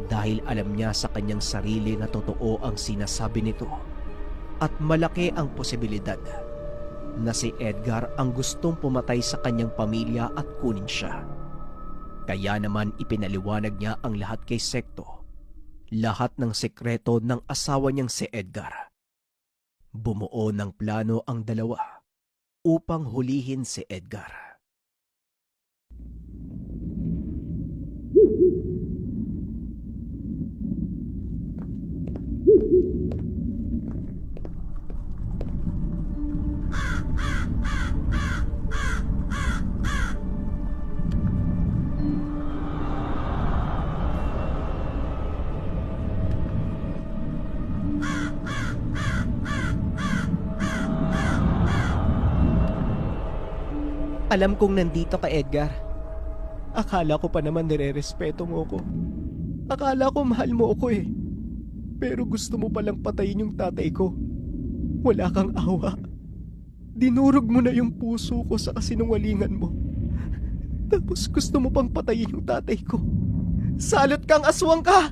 dahil alam niya sa kanyang sarili na totoo ang sinasabi nito at malaki ang posibilidad na si Edgar ang gustong pumatay sa kanyang pamilya at kunin siya. Kaya naman ipinaliwanag niya ang lahat kay Sekto, lahat ng sekreto ng asawa niyang si Edgar. Bumuo ng plano ang dalawa upang hulihin si Edgar. Alam kong nandito ka, Edgar. Akala ko pa naman nire-respeto mo ko. Akala ko mahal mo ako eh. Pero gusto mo palang patayin yung tatay ko. Wala kang awa. Dinurog mo na yung puso ko sa kasinungalingan mo. Tapos gusto mo pang patayin yung tatay ko. Salot kang aswang ka!